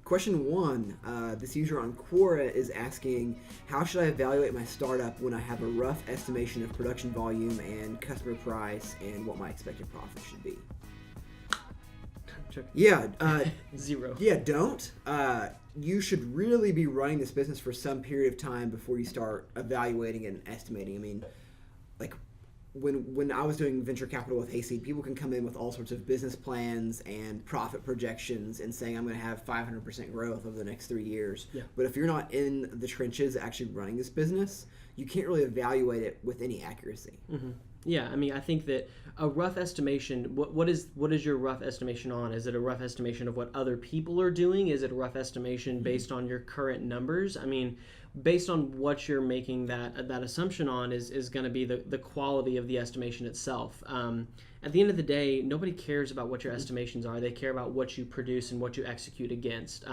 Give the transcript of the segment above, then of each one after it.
question 1, this user on Quora is asking, how should I evaluate my startup when I have a rough estimation of production volume and customer price and what my expected profit should be? Yeah. 0. Yeah, don't. You should really be running this business for some period of time before you start evaluating and estimating. I mean, like when I was doing venture capital with Hayseed, people can come in with all sorts of business plans and profit projections and saying I'm going to have 500% growth over the next 3 years. Yeah. But if you're not in the trenches actually running this business, you can't really evaluate it with any accuracy. Mm-hmm. Yeah, I mean, I think that a rough estimation, what is your rough estimation on? Is it a rough estimation of what other people are doing? Is it a rough estimation based on your current numbers? I mean, based on what you're making that assumption on is going to be the quality of the estimation itself. At the end of the day, nobody cares about what your estimations are. They care about what you produce and what you execute against.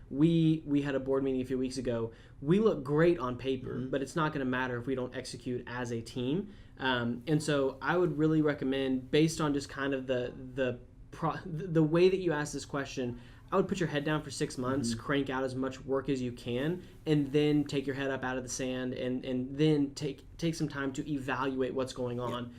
We had a board meeting a few weeks ago. We look great on paper, but it's not going to matter if we don't execute as a team. And so I would really recommend, based on just kind of the way that you ask this question, I would put your head down for 6 months, crank out as much work as you can, and then take your head up out of the sand and then take some time to evaluate what's going on.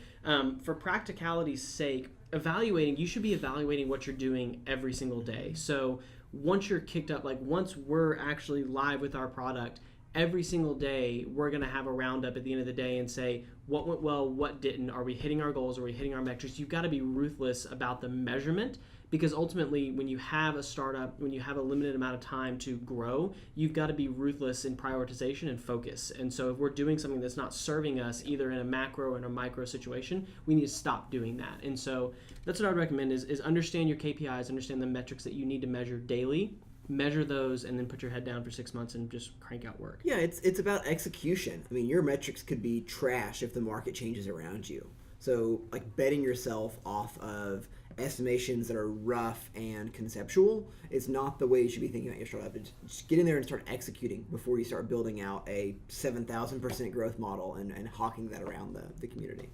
For practicality's sake, you should be evaluating what you're doing every single day. So once you're kicked up, like once we're actually live with our product, every single day we're going to have a roundup at the end of the day and say what went well, what didn't, are we hitting our goals, are we hitting our metrics. You've got to be ruthless about the measurement, because ultimately when you have a startup, when you have a limited amount of time to grow, you've got to be ruthless in prioritization and focus. And so if we're doing something that's not serving us either in a macro or in a micro situation, we need to stop doing that. And so that's what I would recommend is understand your KPIs, understand the metrics that you need to measure daily, measure those, and then put your head down for 6 months and just crank out work. Yeah, it's about execution. I mean, your metrics could be trash if the market changes around you. So, like, betting yourself off of estimations that are rough and conceptual is not the way you should be thinking about your startup. Just get in there and start executing before you start building out a 7,000% growth model and hawking that around the community.